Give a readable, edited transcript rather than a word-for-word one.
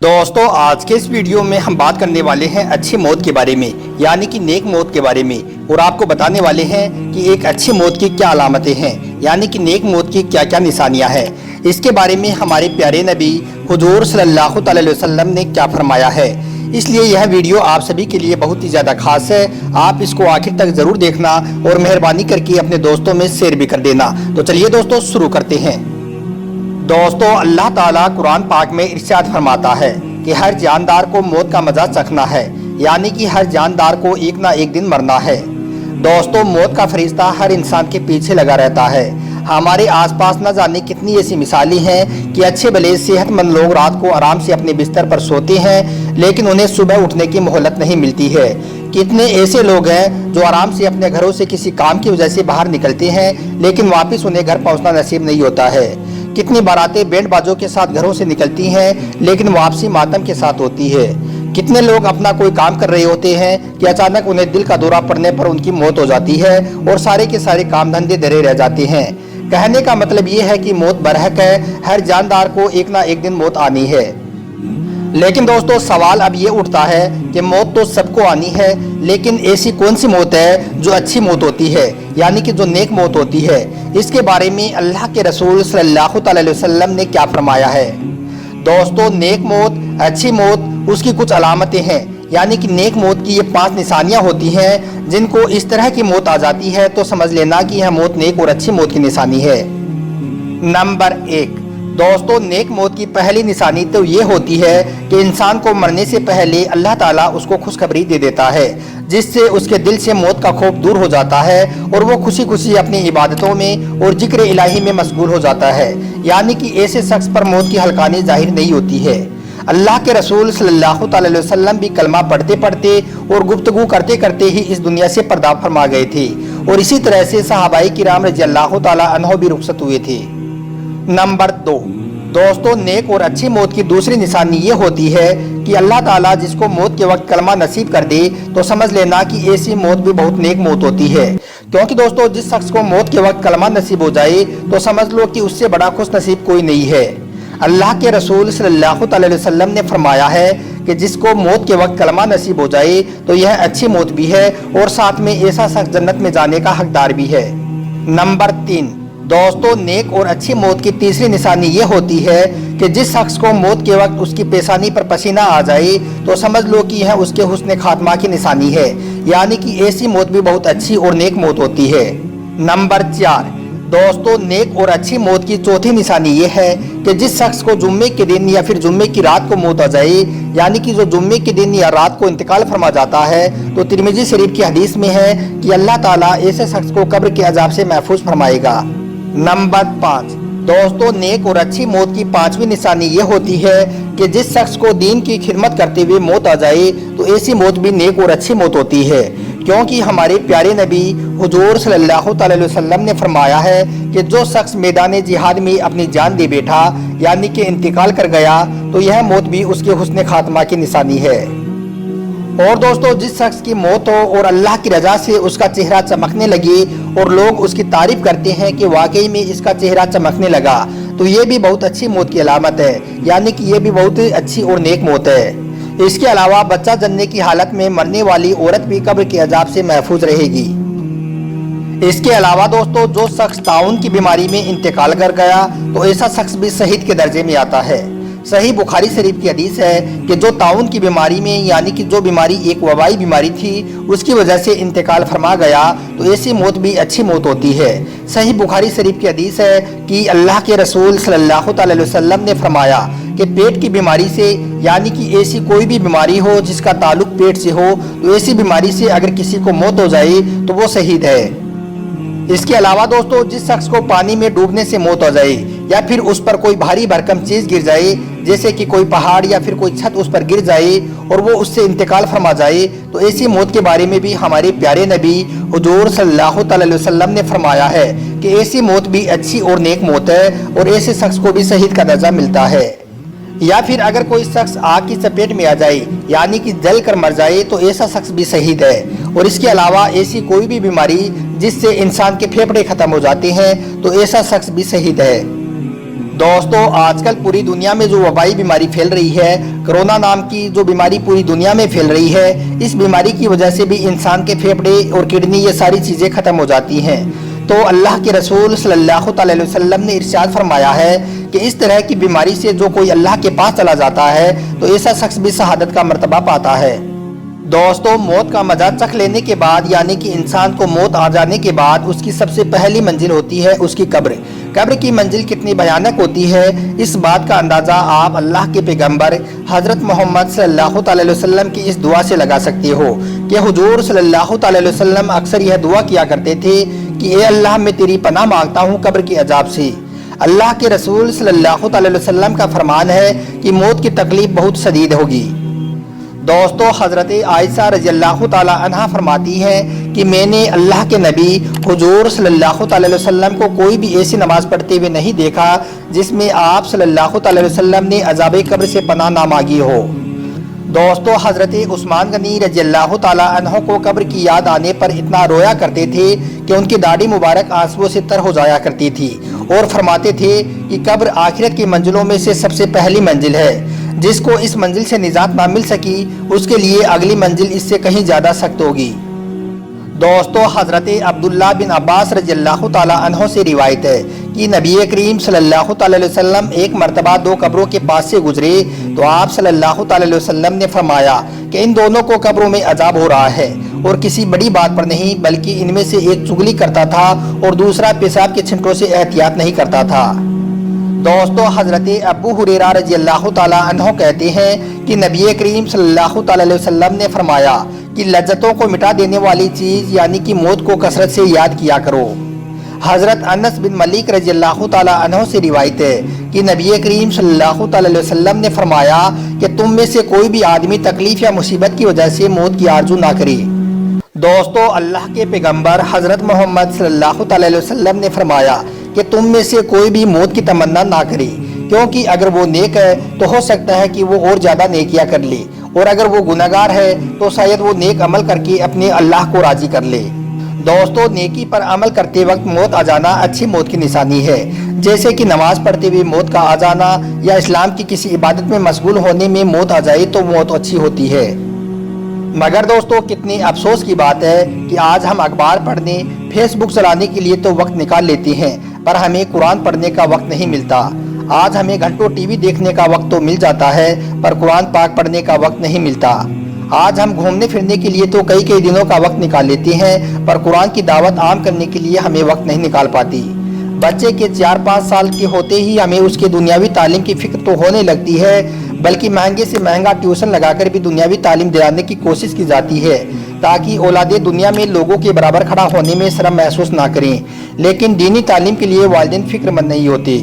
दोस्तों आज के इस वीडियो में हम बात करने वाले हैं अच्छी मौत के बारे में, यानी कि नेक मौत के बारे में, और आपको बताने वाले हैं कि एक अच्छी मौत की क्या अलामतें हैं, यानी कि नेक मौत की क्या क्या निशानियां हैं। इसके बारे में हमारे प्यारे नबी हुजूर सल्लल्लाहु अलैहि वसल्लम ने क्या फरमाया है। इसलिए यह वीडियो आप सभी के लिए बहुत ही ज़्यादा खास है। आप इसको आखिर तक ज़रूर देखना और मेहरबानी करके अपने दोस्तों में शेयर भी कर देना। तो चलिए दोस्तों शुरू करते हैं। दोस्तों अल्लाह ताला कुरान पाक में इरशाद फरमाता है कि हर जानदार को मौत का मजा चखना है, यानी कि हर जानदार को एक ना एक दिन मरना है। दोस्तों मौत का फरिश्ता हर इंसान के पीछे लगा रहता है। हमारे आसपास न जाने कितनी ऐसी मिसालें हैं कि अच्छे भले सेहतमंद लोग रात को आराम से अपने बिस्तर पर सोते हैं, लेकिन उन्हें सुबह उठने की मोहलत नहीं मिलती है। कितने ऐसे लोग हैं जो आराम से अपने घरों से किसी काम की वजह से बाहर निकलते हैं, लेकिन वापस उन्हें घर पहुंचना नसीब नहीं होता है। कितनी बारातें बैंड बाजों के साथ घरों से निकलती हैं, लेकिन वापसी मातम के साथ होती है। कितने लोग अपना कोई काम कर रहे होते हैं कि अचानक उन्हें दिल का दौरा पड़ने पर उनकी मौत हो जाती है और सारे के सारे काम धंधे धरे रह जाते हैं। कहने का मतलब ये है कि मौत बरहक है, हर जानदार को एक ना एक दिन मौत आनी है। लेकिन दोस्तों सवाल अब ये उठता है कि मौत तो सबको आनी है, लेकिन ऐसी कौन सी मौत है जो अच्छी मौत होती है, यानी कि जो नेक मौत होती है। इसके बारे में अल्लाह के रसूल सल्लल्लाहु अलैहि वसल्लम ने क्या फरमाया है। दोस्तों नेक मौत, अच्छी मौत, उसकी कुछ अलामतें हैं, यानी कि नेक मौत की ये 5 निशानियां होती हैं। जिनको इस तरह की मौत आ जाती है तो समझ लेना कि यह मौत नेक और अच्छी मौत की निशानी है। नंबर 1, दोस्तों नेक मौत की पहली निशानी तो ये होती है कि इंसान को मरने से पहले अल्लाह ताला उसको खुशखबरी दे देता है, जिससे उसके दिल से मौत का खौफ दूर हो जाता है और वो खुशी खुशी अपनी इबादतों में और जिक्र इलाही में मशगूल हो जाता है। यानी कि ऐसे शख्स पर मौत की हल्कानी जाहिर नहीं होती है। अल्लाह के रसूल सल्लल्लाहु अलैहि वसल्लम भी कलमा पढ़ते पढ़ते और गुफ्तगू करते करते ही इस दुनिया से पर्दा फरमा गए थे, और इसी तरह से सहाबाई किराम रज़ियल्लाहु ताला अन्हु भी रुखसत हुए थे। नंबर 2, दोस्तों नेक और अच्छी मौत की दूसरी निशानी ये होती है कि अल्लाह ताला जिसको मौत के वक्त कलमा नसीब कर दे तो समझ लेना कि ऐसी मौत भी बहुत नेक मौत होती है। क्योंकि दोस्तों जिस शख्स को मौत के वक्त कलमा नसीब हो जाए तो समझ लो कि उससे बड़ा खुश नसीब कोई नहीं है। अल्लाह के रसूल सल्लल्लाहु अलैहि वसल्लम ने फरमाया है कि जिसको मौत के वक्त कलमा नसीब हो जाए तो यह अच्छी मौत भी है, और साथ में ऐसा शख्स जन्नत में जाने का हकदार भी है। नंबर 3, दोस्तों नेक और अच्छी मौत की तीसरी निशानी ये होती है कि जिस शख्स को मौत के वक्त उसकी पेशानी पर पसीना आ जाए तो समझ लो कि यह उसके हुस्न खात्मा की निशानी है, यानी कि ऐसी मौत भी बहुत अच्छी और नेक मौत होती है। नंबर 4, दोस्तों नेक और अच्छी मौत की चौथी निशानी ये है कि जिस शख्स को जुम्मे के दिन या फिर जुम्मे की रात को मौत आ जाए, यानी कि जो जुम्मे के दिन या रात को इंतकाल फरमा जाता है, तो तिरमिजी शरीफ की हदीस में है कि अल्लाह ताला ऐसे शख्स को कब्र के अजाब से महफूज फरमाएगा। नंबर 5, दोस्तों नेक और अच्छी मौत की 5वीं निशानी ये होती है कि जिस शख्स को दीन की खिदमत करते हुए मौत आ जाए तो ऐसी मौत भी नेक और अच्छी मौत होती है। क्योंकि हमारे प्यारे नबी हुजूर सल्लल्लाहु अलैहि वसल्लम ने फरमाया है कि जो शख्स मैदान जिहाद में अपनी जान दे बैठा, यानी कि इंतकाल कर गया, तो यह मौत भी उसके हुस्न खात्मा की निशानी है। और दोस्तों जिस शख्स की मौत हो और अल्लाह की रजा से उसका चेहरा चमकने लगे और लोग उसकी तारीफ करते हैं कि वाकई में इसका चेहरा चमकने लगा, तो ये भी बहुत अच्छी मौत की अलामत है, यानी कि ये भी बहुत अच्छी और नेक मौत है। इसके अलावा बच्चा जन्ने की हालत में मरने वाली औरत भी कब्र के अजाब से महफूज रहेगी। इसके अलावा दोस्तों जो शख्स ताउन की बीमारी में इंतकाल कर गया तो ऐसा शख्स भी शहीद के दर्जे में आता है। सही बुखारी शरीफ की हदीस है कि जो ताउन की बीमारी में, यानी कि जो बीमारी एक वबाई बीमारी थी, उसकी वजह से इंतकाल फरमा गया तो ऐसी मौत भी अच्छी मौत होती है। सही बुखारी शरीफ की हदीस है कि अल्लाह के रसूल सल्लल्लाहु अलैहि वसल्लम ने फरमाया कि पेट की बीमारी से, यानी कि ऐसी कोई भी बीमारी हो जिसका ताल्लुक पेट से हो, तो ऐसी बीमारी से अगर किसी को मौत हो जाए तो वो शहीद है। इसके अलावा दोस्तों जिस शख्स को पानी में डूबने से मौत हो जाए या फिर उस पर कोई भारी भरकम चीज गिर जाए, जैसे कि कोई पहाड़ या फिर कोई छत उस पर गिर जाए और वो उससे इंतकाल फरमा जाए, तो ऐसी मौत के बारे में भी हमारे प्यारे नबी हुजूर सल्लल्लाहु अलैहि वसल्लम ने फरमाया है कि ऐसी मौत भी अच्छी और नेक मौत है, और ऐसे शख्स को भी शहीद का दर्जा मिलता है। या फिर अगर कोई शख्स आग की चपेट में आ जाए, यानी कि जल कर मर जाए, तो ऐसा शख्स भी शहीद है। और इसके अलावा ऐसी कोई भी बीमारी जिससे इंसान के फेफड़े खत्म हो जाते हैं तो ऐसा शख्स भी शहीद है। दोस्तों आजकल पूरी दुनिया में जो वबाई बीमारी फैल रही है, कोरोना नाम की जो बीमारी पूरी दुनिया में फैल रही है, इस बीमारी की वजह से भी इंसान के फेफड़े और किडनी ये सारी चीज़ें ख़त्म हो जाती हैं। तो अल्लाह के रसूल सल्लल्लाहु अलैहि वसल्लम ने इरशाद फरमाया है कि इस तरह की बीमारी से जो कोई अल्लाह के पास चला जाता है तो ऐसा शख्स भी शहादत का मर्तबा पाता है। दोस्तों मौत का मजा चख लेने के बाद, यानी कि इंसान को मौत आ जाने के बाद उसकी सबसे पहली मंजिल होती है उसकी कब्र। कब्र की मंजिल कितनी भयानक होती है, इस बात का अंदाज़ा आप अल्लाह के पैगंबर हज़रत मोहम्मद सल्लल्लाहु अलैहि वसल्लम की इस दुआ से लगा सकते हो कि हुजूर सल्लल्लाहु अलैहि वसल्लम अक्सर यह दुआ किया करते थे कि ए अल्लाह मैं तेरी पनाह मांगता हूँ कब्र के अजाब से। अल्लाह के रसूल सल्लल्लाहु अलैहि वसल्लम का फरमान है कि मौत की तकलीफ बहुत शदीद होगी। दोस्तों हज़रत आयशा रज़ियल्लाहु ताला अन्हा फरमाती हैं कि मैंने अल्लाह के नबी हुजूर सल्लल्लाहु अलैहि वसल्लम को कोई भी ऐसी नमाज पढ़ते हुए नहीं देखा जिसमें आप सल्लल्लाहु अलैहि वसल्लम ने अज़ाब कब्र से पनाह ना मांगी हो। दोस्तों हज़रत उस्मान गनी रज़ियल्लाहु ताला अन्हु को कब्र की याद आने पर इतना रोया करते थे कि उनकी दाढ़ी मुबारक आंसुओं से तर हो जाया करती थी और फरमाते थे कि कब्र आखिरत की मंजिलों में से सबसे पहली मंजिल है। जिसको इस मंजिल से निजात ना मिल सकी उसके लिए अगली मंजिल इससे कहीं ज़्यादा सख्त होगी। दोस्तों हज़रत अब्दुल्ला बिन अब्बास रज़ियल्लाहु ताला अन्हु से रिवायत है कि नबी करीम सल्लल्लाहु अलैहि वसल्लम एक मरतबा दो कब्रों के पास से गुजरे तो आप सल्लल्लाहु अलैहि वसल्लम ने फरमाया कि इन दोनों को कब्रों में अजाब हो रहा है और किसी बड़ी बात पर नहीं, बल्कि इनमें से एक चुगली करता था और दूसरा पेशाब के छिंटों से एहतियात नहीं करता था। दोस्तों हज़रत अबू हुरैरा रज़ियल्लाहु ताला अन्हु कहते हैं कि नबी करीम सल्लल्लाहु अलैहि वसल्लम ने फरमाया कि लज्जतों को मिटा देने वाली चीज़ यानी कि मौत को कसरत से याद किया करो। हज़रत अनस बिन मलिक रज़ियल्लाहु ताला अन्हु से रिवायत है कि नबी करीम सल्लल्लाहु अलैहि वसल्लम ने फरमाया कि तुम में से कोई भी आदमी तकलीफ़ या मुसीबत की वजह से मौत की आरजू ना करे। दोस्तों अल्लाह के पैगंबर हज़रत मोहम्मद सल्लल्लाहु अलैहि वसल्लम ने फरमाया कि तुम में से कोई भी मौत की तमन्ना ना करे, क्योंकि अगर वो नेक है तो हो सकता है कि वो और ज़्यादा नेकियां कर ले, और अगर वो गुनाहगार है तो शायद वो नेक अमल करके अपने अल्लाह को राज़ी कर ले। दोस्तों नेकी पर अमल करते वक्त मौत आ जाना अच्छी मौत की निशानी है, जैसे कि नमाज पढ़ते हुए मौत का आ जाना या इस्लाम की किसी इबादत में मशगूल होने में मौत आ जाए तो मौत अच्छी होती है। मगर दोस्तों कितनी अफसोस की बात है कि आज हम अखबार पढ़ने, फेसबुक चलाने के लिए तो वक्त निकाल लेते हैं, पर हमें कुरान पढ़ने का वक्त नहीं मिलता। आज हमें घंटों टीवी देखने का वक्त तो मिल जाता है, पर कुरान पाक पढ़ने का वक्त नहीं मिलता। आज हम घूमने फिरने के लिए तो कई कई दिनों का वक्त निकाल लेते हैं, पर कुरान की दावत आम करने के लिए हमें वक्त नहीं निकाल पाती। बच्चे के 4-5 साल के होते ही हमें उसके दुनियावी तालीम की फिक्र तो होने लगती है, बल्कि महंगे से महंगा ट्यूशन लगाकर भी दुनियावी तालीम दिलाने की कोशिश की जाती है ताकि औलादे दुनिया में लोगों के बराबर खड़ा होने में शर्म महसूस ना करें। लेकिन दीनी तालीम के लिए वालिदैन फिक्रमंद नहीं होते।